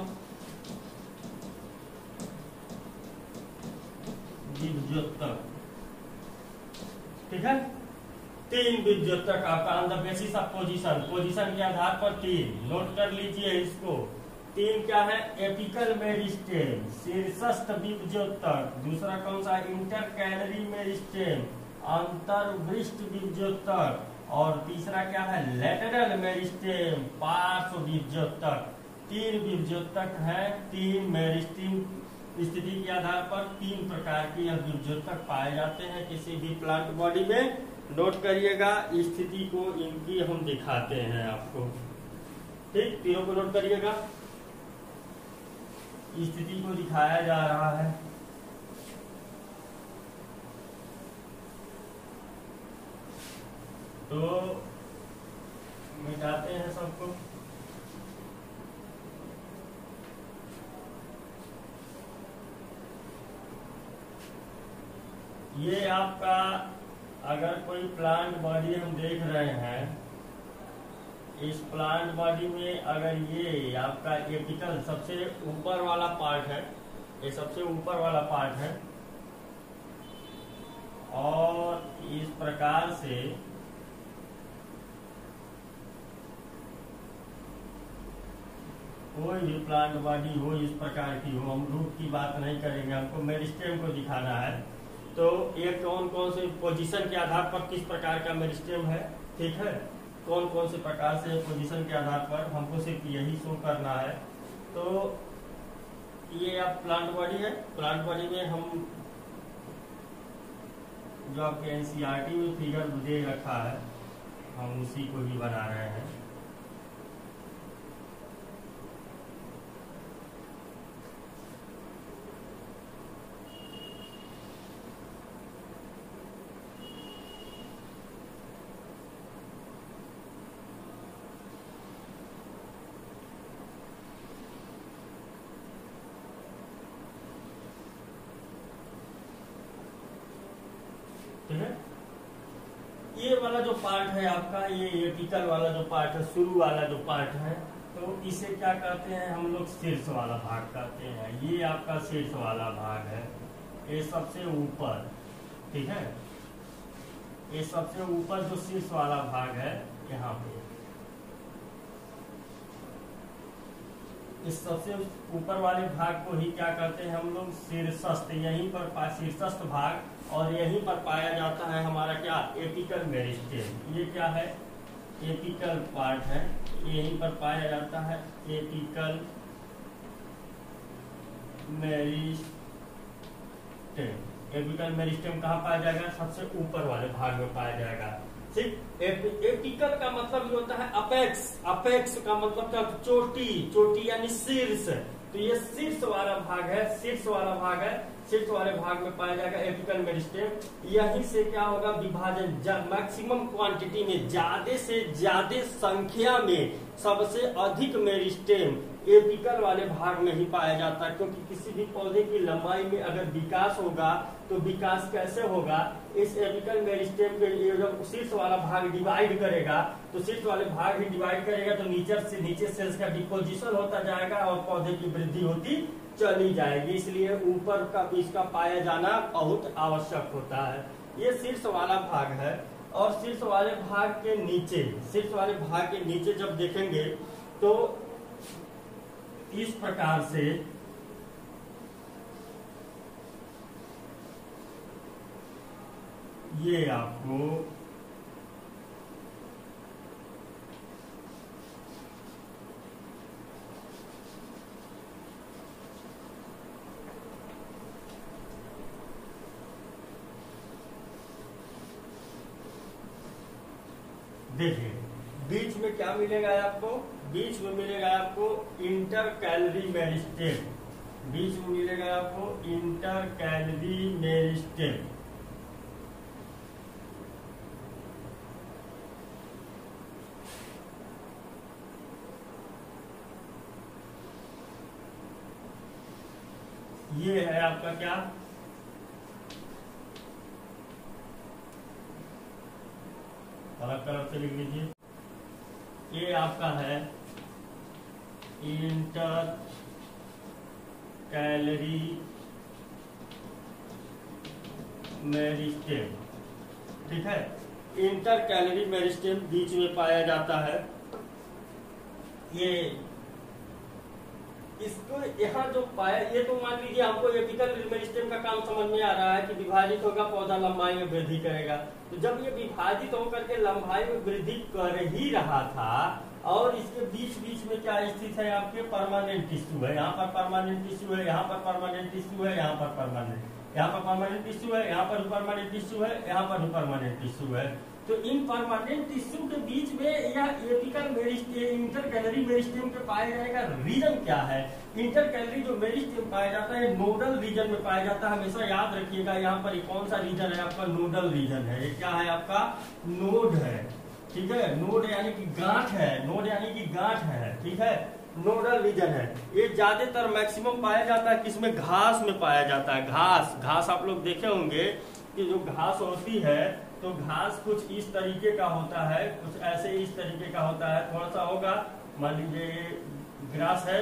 विभज्योतक। ठीक है, 3 विभज्योतक आपका on the basis of position, position के आधार पर 3 नोट कर लीजिए इसको। 3 क्या है, एपिकल मेरिस्टेम, शीर्षस्थ विभज्योतक। दूसरा कौन सा, इंटर कैलरी मेरिस्टेम, अंतर्विष्ट विभज्योतक। और तीसरा क्या है, लेटरल मेरिस्टेम, पार्श्व विभज्योतक। 3 विभज्योतक है। 3 मेरिस्टेम स्थिति के आधार पर 3 प्रकार के यह विभज्योतक पाए जाते हैं किसी भी प्लांट बॉडी में। नोट करिएगा, स्थिति को इनकी हम दिखाते हैं आपको। ठीक, तीनों को नोट करिएगा, स्थिति को दिखाया जा रहा है। तो मिटाते हैं सबको। ये आपका अगर कोई प्लांट बॉडी हम देख रहे हैं, इस प्लांट बॉडी में अगर ये आपका एपिकल सबसे ऊपर वाला पार्ट है, ये सबसे ऊपर वाला पार्ट है, और इस प्रकार से कोई भी प्लांट बॉडी हो, इस प्रकार की हो, हम रूट की बात नहीं करेंगे, हमको मेरिस्टेम को दिखाना है। तो ये कौन कौन से पोजीशन के आधार पर किस प्रकार का मेरिस्टेम है। ठीक है, कौन कौन से प्रकार से पोजीशन के आधार पर हमको सिर्फ यही शो करना है। तो ये आप प्लांट बॉडी है, प्लांट बॉडी में हम जो आपके एनसीईआरटी में फिगर दे रखा है हम उसी को ही बना रहे हैं। ठीक है, ये वाला जो पार्ट है आपका, ये एपिकल वाला जो पार्ट है, शुरू वाला जो पार्ट है, तो इसे क्या कहते हैं हम लोग? शीर्ष वाला भाग कहते हैं। ये आपका शीर्ष वाला भाग है, ये सबसे ऊपर। ठीक है, ये सबसे ऊपर जो शीर्ष वाला भाग है यहाँ पे, इस सबसे ऊपर वाले भाग को ही क्या कहते हैं हम लोग? शीर्षस्थ। यहीं पर शीर्षस्थ भाग, और यहीं पर पाया जाता है हमारा क्या? Apical meristem. ये क्या है? एपिकल पार्ट है, यहीं पर पाया जाता है एपिकल मेरिस्टेम। एपिकल मेरिस्टेम कहाँ पाया जाएगा? सबसे ऊपर वाले भाग में पाया जाएगा। ठीक, एपिकल का मतलब ये होता है अपेक्स। अपेक्स का मतलब क्या? चोटी। चोटी यानी शीर्ष। तो ये शीर्ष वाला भाग है, शीर्ष वाला भाग है, शीर्ष वाले भाग में पाया जाएगा एपिकल मेरिस्टेम। यहीं से क्या होगा? विभाजन, मैक्सिमम क्वांटिटी में, ज्यादा से ज्यादा संख्या में सबसे अधिक मेरिस्टेम एपिकल वाले भाग में ही पाया जाता है। क्योंकि किसी भी पौधे की लंबाई में अगर विकास होगा तो विकास कैसे होगा? इस एपिकल मेरिस्टेम के जब शीर्ष वाला भाग डिवाइड करेगा तो शीर्ष वाले भाग ही डिवाइड करेगा तो नीचे सेल्स का डिपोजिशन होता जाएगा और पौधे की वृद्धि होती चली जाएगी। इसलिए ऊपर का इसका पाया जाना बहुत आवश्यक होता है। ये शीर्ष वाला भाग है। और शीर्ष वाले भाग के नीचे, शीर्ष वाले भाग के नीचे जब देखेंगे तो इस प्रकार से ये आपको देखिए बीच में क्या मिलेगा आपको? बीच में मिलेगा आपको इंटर कैलरी मेरिस्टेम। बीच में मिलेगा आपको इंटर कैलरी मेरिस्टेम। ये है आपका क्या? अलग तरफ से लिख लीजिए। ये आपका है इंटर कैलरी मेरिस्टेम। ठीक है, इंटर कैलरी मेरिस्टेम बीच में पाया जाता है। ये इसको यहाँ जो पाया, ये तो मान लीजिए हमको एपिकल मेरिस्टेम का काम समझ में आ रहा है कि विभाजित होगा, पौधा लंबाई में वृद्धि करेगा। तो जब ये विभाजित होकर के लंबाई में वृद्धि कर ही रहा था और इसके बीच बीच में क्या स्थित है? आपके परमानेंट टिश्यू है। यहाँ पर परमानेंट टिश्यू है, यहाँ पर परमानेंट टिश्यू है, यहाँ पर परमानेंट टिश्यू है, यहाँ पर परमानेंट टिश्यू है, यहाँ पर परमानेंट टिश्यू है। तो इन परमानेंट टिश्यू के बीच में या apical meristem, inter calorie meristem के पाया जाएगा रीजन क्या है? इंटर कैलरी जो मेरिस्टेम पाया जाता है नोडल रीजन में पाया जाता है। हमेशा याद रखिएगा, यहाँ पर कौन सा रीजन है? आपका नोडल रीजन है। ये क्या है? आपका नोड है। ठीक है, नोड यानी कि गांठ है, नोड यानी कि गांठ है। ठीक है, नोडल रीजन है। ये ज्यादातर मैक्सिमम पाया जाता है किसमें? घास में पाया जाता है। घास आप लोग देखे होंगे कि जो घास होती है तो घास कुछ इस तरीके का होता है, कुछ ऐसे इस तरीके का होता है। थोड़ा सा होगा, मान लीजिए ग्रास है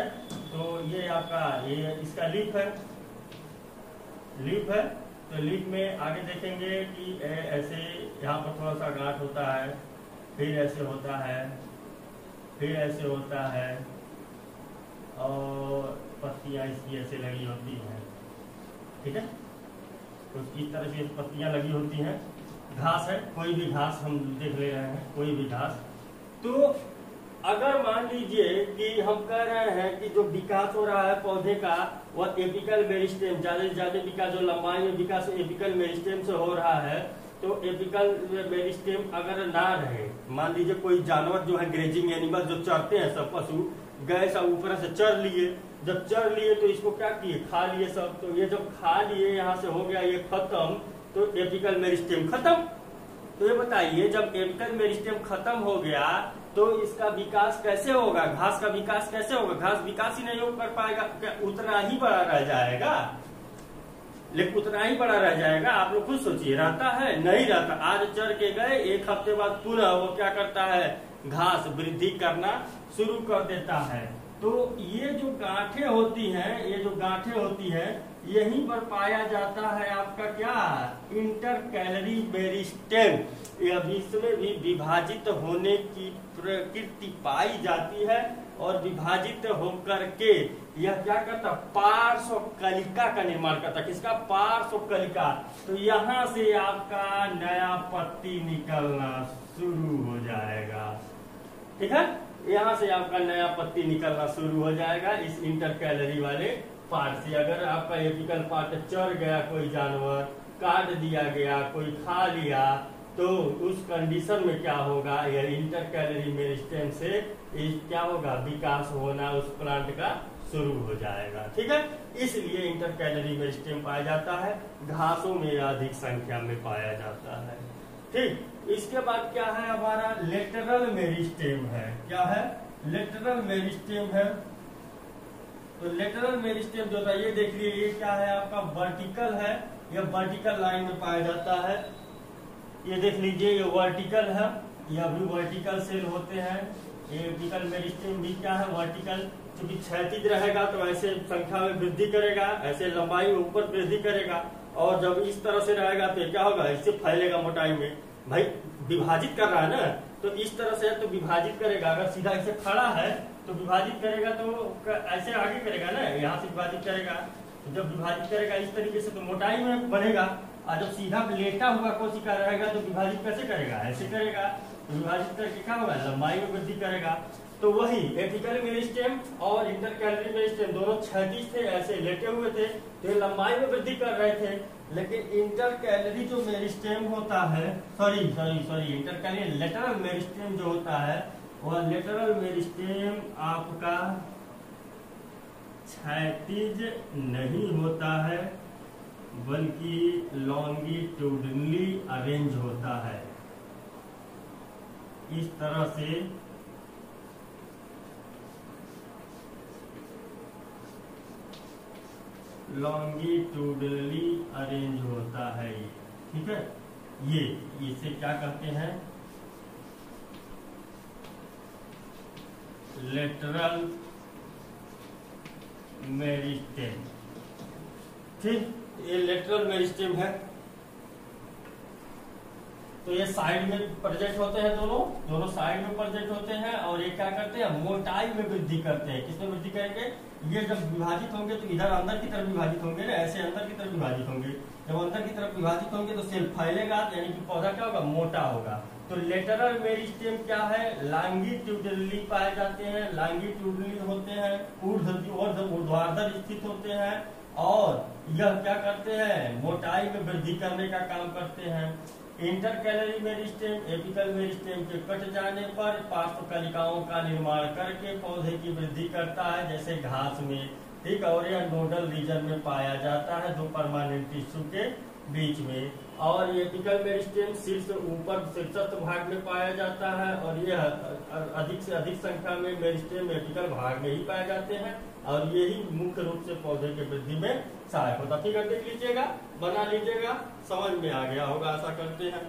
तो ये आपका ये इसका लीफ है, तो लीफ में आगे देखेंगे कि ऐसे यहाँ पर थोड़ा सा गांठ होता है, फिर ऐसे होता है, फिर ऐसे होता है और पत्तियां इसकी ऐसे लगी होती हैं। ठीक है, कुछ इस तरह से पत्तियां लगी होती हैं। घास है, कोई भी घास हम देख ले रहे हैं, कोई भी घास। तो अगर मान लीजिए कि हम कह रहे हैं कि जो विकास हो रहा है पौधे का वह एपिकल मेरिस्टेम, ज्यादा से ज्यादा विकास, जो लंबाई में विकास एपिकल मेरिस्टेम से हो रहा है, तो एपिकल मेरिस्टेम अगर ना रहे, मान लीजिए कोई जानवर जो है ग्रेजिंग एनिमल जो चरते हैं, सब पशु गए सब ऊपर से चर लिए, जब चर लिए तो इसको क्या किए, खा लिए सब, तो ये जब खा लिए यहाँ से हो गया ये खत्म, तो एपिकल मेरिस्टेम खत्म। तो ये बताइए जब एपिकल मेरिस्टेम खत्म हो गया तो इसका विकास कैसे होगा, घास का विकास कैसे होगा, घास विकास ही नहीं हो कर पाएगा, क्या उतना ही बड़ा रह जाएगा, लेकिन उतना ही बड़ा रह जाएगा। आप लोग खुद सोचिए, रहता है नहीं रहता। आज चर के गए, एक हफ्ते बाद पुनः वो क्या करता है, घास वृद्धि करना शुरू कर देता है। तो ये जो गांठें होती हैं, ये जो गांठें होती हैं, यहीं पर पाया जाता है आपका क्या, इंटरकैलरी मेरिस्टेम। इसमें भी विभाजित होने की प्रकृति पाई जाती है और विभाजित होकर के यह क्या करता, पार्श्व कलिका का निर्माण करता। किसका, पार्श्व कलिका। तो यहाँ से आपका नया पत्ती निकलना शुरू हो जाएगा। ठीक है, यहाँ से आपका नया पत्ती निकलना शुरू हो जाएगा इस इंटरकैलरी वाले पार्ट से। अगर आपका एपिकल पार्ट चर गया, कोई जानवर काट दिया गया, कोई खा लिया, तो उस कंडीशन में क्या होगा, यह इंटरकैलरी मेरिस्टेम से क्या होगा, विकास होना उस प्लांट का शुरू हो जाएगा। ठीक है, इसलिए इंटरकैलरी मेरिस्टेम पाया जाता है, घासों में अधिक संख्या में पाया जाता है। ठीक, इसके बाद क्या है हमारा, लेटरल मेरिस्टेम है। क्या है, लेटरल मेरिस्टेम है। तो लेटरल मेरिस्टेम जो था, ये देख लीजिए, ये क्या है आपका, वर्टिकल है, यह वर्टिकल लाइन में पाया जाता है। ये देख लीजिए, ये वर्टिकल है, यह भी वर्टिकल सेल होते हैं। ये एपिकल मेरिस्टेम भी क्या है, वर्टिकल। क्योंकि क्षैतिज रहेगा तो ऐसे संख्या में वृद्धि करेगा, ऐसे लंबाई में ऊपर वृद्धि करेगा, और जब इस तरह से रहेगा तो क्या होगा, इससे फैलेगा मोटाई में। भाई विभाजित कर रहा है ना, तो इस तरह से तो विभाजित करेगा। अगर सीधा ऐसे खड़ा है तो विभाजित करेगा, तो ऐसे आगे करेगा ना, यहाँ से विभाजित करेगा। तो जब विभाजित करेगा इस तरीके से तो मोटाई में बनेगा, और जब सीधा लेटा हुआ कोशिका रहेगा तो विभाजित कैसे करेगा, ऐसे करेगा। तो विभाजित करके क्या होगा, लंबाई में वृद्धि करेगा। तो वही एपिकल मेरिस्टेम और इंटरकैलरी मेरिस्टेम दोनों क्षैतिज थे, ऐसे लेटे हुए थे, तो ये लंबाई में वृद्धि कर रहे थे। लेकिन इंटरकैलरी जो मेरिस्टेम होता है, इंटरकैलरी लेटरल मेरिस्टेम जो होता है, वह लेटरल मेरिस्टेम आपका क्षैतिज नहीं होता है, बल्कि लॉन्गिट्यूडनली अरेंज होता है। इस तरह से लॉन्गिट्यूडनली अरेंज होता है ये। ठीक है, ये इसे क्या कहते हैं, लेटरल मेरिस्टेम। ठीक, ये लेटरल मेरिस्टेम है। तो ये साइड में प्रेजेंट होते हैं, दोनों साइड में प्रेजेंट होते हैं, और ये क्या करते हैं, मोटाई में वृद्धि करते हैं। किसमें वृद्धि करेंगे, ये जब विभाजित होंगे तो इधर अंदर की तरफ विभाजित होंगे ना, ऐसे अंदर की तरफ विभाजित होंगे। जब अंदर की तरफ विभाजित होंगे तो सेल फैलेगा, यानी कि पौधा क्या होगा, मोटा होगा। तो लेटरल मेरिस्टेम क्या है, लॉन्गिट्यूडनली पाए जाते हैं, लॉन्गिट्यूडनली होते हैं, ऊर्ध्वाधर स्थित होते हैं, और यह क्या करते हैं, मोटाई में वृद्धि करने का काम करते हैं। इंटरकैलरी मेरिस्टेम एपिकल मेरिस्टेम के कट जाने पर पार्श्व कलिकाओं का निर्माण करके पौधे की वृद्धि करता है, जैसे घास में। ठीक, और यह नोडल रीजन में पाया जाता है, दो परमानेंट टिश्यू के बीच में। और एपिकल मेरिस्टेम शीर्ष ऊपर शीर्षस्थ भाग में पाया जाता है, और यह अधिक से अधिक संख्या में मेरिस्टेम एपिकल भाग में ही पाए जाते हैं, और यही मुख्य रूप से पौधे की वृद्धि में सहायक होता है। ठीक है, देख लीजिएगा, बना लीजिएगा, समझ में आ गया होगा, आशा करते हैं।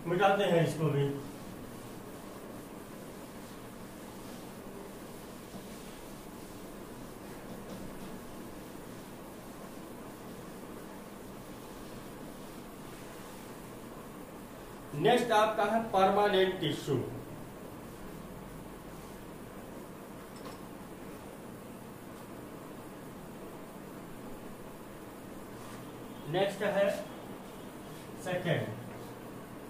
मिटाते हैं इसको भी। नेक्स्ट आपका है परमानेंट टिश्यू। नेक्स्ट है सेकेंड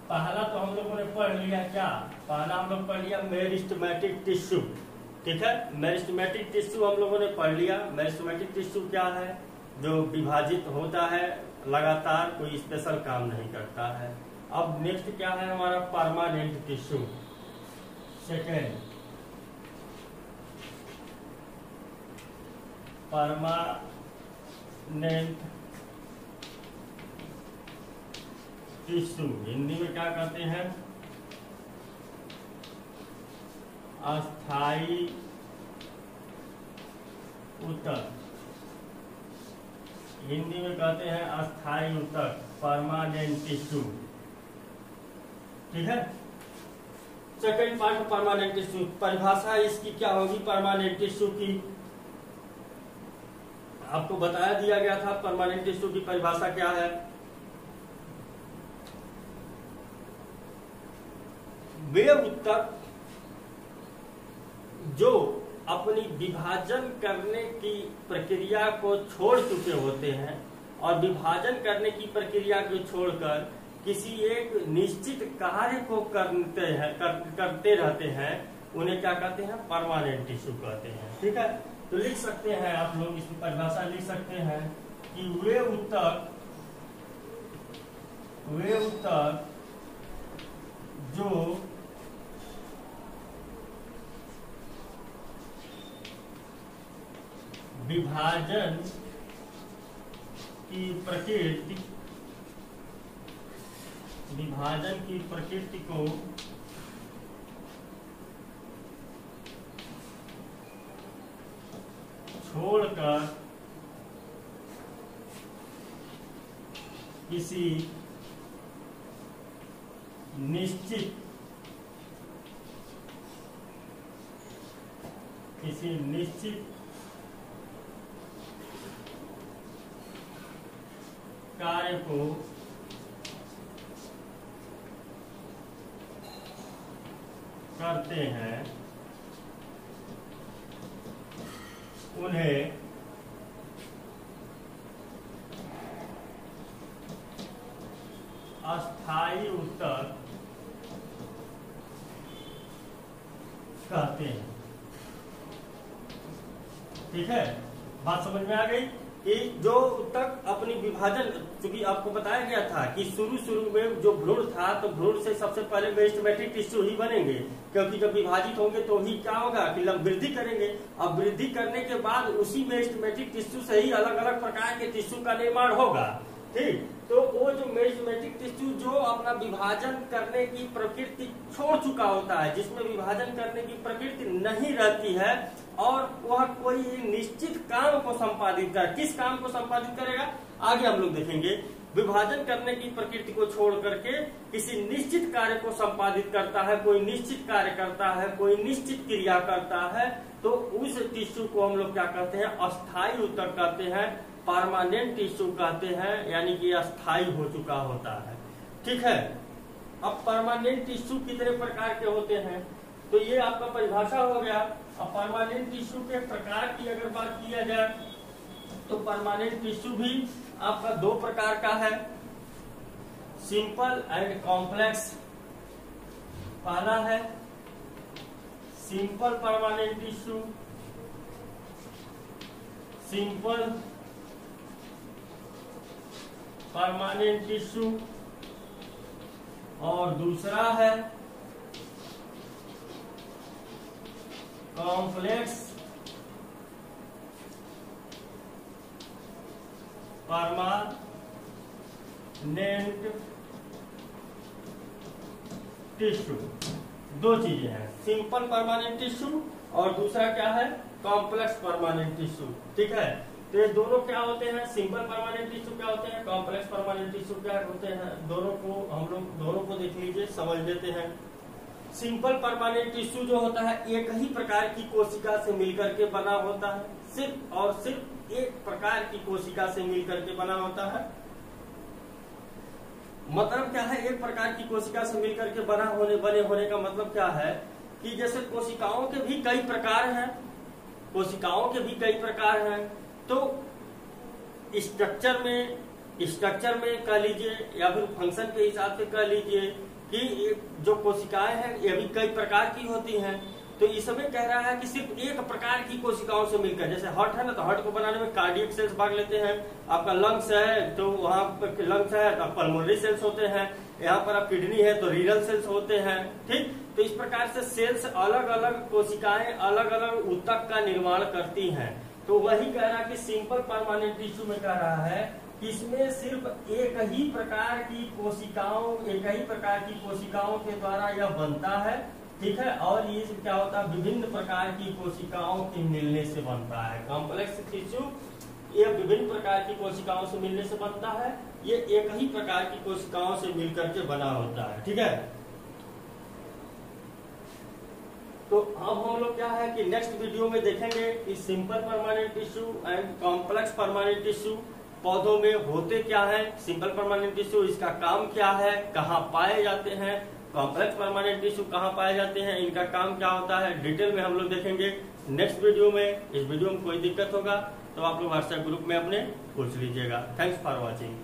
पहला तो हम लोगों ने पढ़ लिया क्या, पहला हम लोग पढ़ लिया मेरिस्टेमेटिक टिश्यू। ठीक है, मेरिस्टेमेटिक टिश्यू हम लोगों ने पढ़ लिया। मेरिस्टेमेटिक टिश्यू क्या है, जो विभाजित होता है लगातार, कोई स्पेशल काम नहीं करता है। अब नेक्स्ट क्या है हमारा, permanent tissue. Second permanent tissue, Hindi में क्या कहते हैं, अस्थाई ऊतक। हिंदी में कहते हैं अस्थाई ऊतक, परमानेंट टिश्यू। ठीक है, सेकेंड पार्ट परमानेंट टिश्यू। परिभाषा इसकी क्या होगी परमानेंट टिश्यू की, आपको बताया दिया गया था परमानेंट टिश्यू की परिभाषा क्या है। वे ऊतक जो अपनी विभाजन करने की प्रक्रिया को छोड़ चुके होते हैं और विभाजन करने की प्रक्रिया को छोड़कर किसी एक निश्चित कार्य को करते रहते हैं, उन्हें क्या कहते हैं, परमानेंट टिश्यू कहते हैं। ठीक है, तो लिख सकते हैं आप लोग, इसकी परिभाषा लिख सकते हैं कि वे ऊतक जो विभाजन की प्रकृति को छोड़कर किसी निश्चित कार्य को करते हैं, उन्हें अस्थाई ऊतक कहते हैं। ठीक है, बात समझ में आ गई कि जो ऊतक अपनी विभाजन, क्योंकि आपको बताया गया था कि शुरू में जो भ्रूण था, तो भ्रूण से सबसे पहले मेरिस्टेमेटिक टिश्यू ही बनेंगे, क्योंकि जब विभाजित होंगे तो ही क्या होगा कि वृद्धि करेंगे। अब वृद्धि करने के बाद उसी मेरिस्टेमेटिक टिश्यू से ही अलग अलग प्रकार के टिश्यू का निर्माण होगा। ठीक, तो वो जो मेरिस्टेमेटिक टिश्यू जो अपना विभाजन करने की प्रकृति छोड़ चुका होता है, जिसमें विभाजन करने की प्रकृति नहीं रहती है और वह कोई निश्चित काम को संपादित कर, किस काम को संपादित करेगा आगे हम लोग देखेंगे। विभाजन करने की प्रकृति को छोड़ करके किसी निश्चित कार्य को संपादित करता है, कोई निश्चित कार्य करता है, कोई निश्चित क्रिया करता है, तो उस टिश्यू को हम लोग क्या कहते हैं, अस्थाई ऊतक कहते हैं, परमानेंट टिश्यू कहते हैं, यानी कि अस्थाई हो चुका होता है। ठीक है, अब परमानेंट टिश्यू कितने प्रकार के होते हैं, तो ये आपका परिभाषा हो गया। अब परमानेंट टिश्यू के प्रकार की अगर बात किया जाए तो परमानेंट टिश्यू भी आपका दो प्रकार का है, सिंपल एंड कॉम्प्लेक्स। पहला है simple permanent tissue, simple permanent tissue, और दूसरा है कॉम्प्लेक्स परमानेंट टिश्यू। दो चीजें हैं, सिंपल परमानेंट टिश्यू और दूसरा क्या है, कॉम्प्लेक्स परमानेंट टिश्यू। ठीक है, तो ये दोनों क्या होते हैं, सिंपल परमानेंट टिश्यू क्या होते हैं, कॉम्प्लेक्स परमानेंट टिश्यू क्या होते हैं, दोनों को हम लोग दोनों को देख लीजिए, समझ लेते हैं। सिंपल परमानेंट टिश्यू जो होता है एक ही प्रकार की कोशिका से मिलकर के बना होता है, सिर्फ और सिर्फ एक प्रकार की कोशिका से मिलकर के बना होता है। मतलब क्या है, एक प्रकार की कोशिका से मिलकर के बने होने का मतलब क्या है कि जैसे कोशिकाओं के भी कई प्रकार हैं, कोशिकाओं के भी कई प्रकार हैं, तो स्ट्रक्चर में कह लीजिए या फिर फंक्शन के हिसाब से कह लीजिए कि जो कोशिकाएं हैं ये भी कई प्रकार की होती हैं। तो इसमें कह रहा है कि सिर्फ एक प्रकार की कोशिकाओं से मिलकर, जैसे हार्ट है ना, तो हार्ट को बनाने में कार्डियक सेल्स भाग लेते हैं। आपका लंग्स है तो वहां पर लंग्स है तो पल्मोनरी सेल्स होते हैं। यहाँ पर आप किडनी है तो रीनल सेल्स होते हैं। ठीक, तो इस प्रकार से सेल्स अलग अलग कोशिकाएं अलग अलग ऊतक का निर्माण करती हैं। तो वही कह रहा है कि सिंपल परमानेंट टिश्यू में कह रहा है कि इसमें सिर्फ एक ही प्रकार की कोशिकाओं के द्वारा यह बनता है। ठीक है, और ये क्या होता है, विभिन्न प्रकार की कोशिकाओं के मिलने से बनता है। कॉम्प्लेक्स टिश्यू ये विभिन्न प्रकार की कोशिकाओं से मिलने से बनता है। ये एक ही प्रकार की कोशिकाओं से मिलकर के बना होता है। ठीक है, तो अब हम लोग क्या है कि नेक्स्ट वीडियो में देखेंगे कि simple permanent tissue and complex permanent tissue पौधों में होते क्या है, सिंपल परमानेंट टिश्यू इसका काम क्या है, कहाँ पाए जाते हैं, कॉम्प्लेक्स परमानेंट टिश्यू कहाँ पाए जाते हैं, इनका काम क्या होता है, डिटेल में हम लोग देखेंगे नेक्स्ट वीडियो में। इस वीडियो में कोई दिक्कत होगा तो आप लोग व्हाट्सएप ग्रुप में अपने पूछ लीजिएगा। Thanks for watching.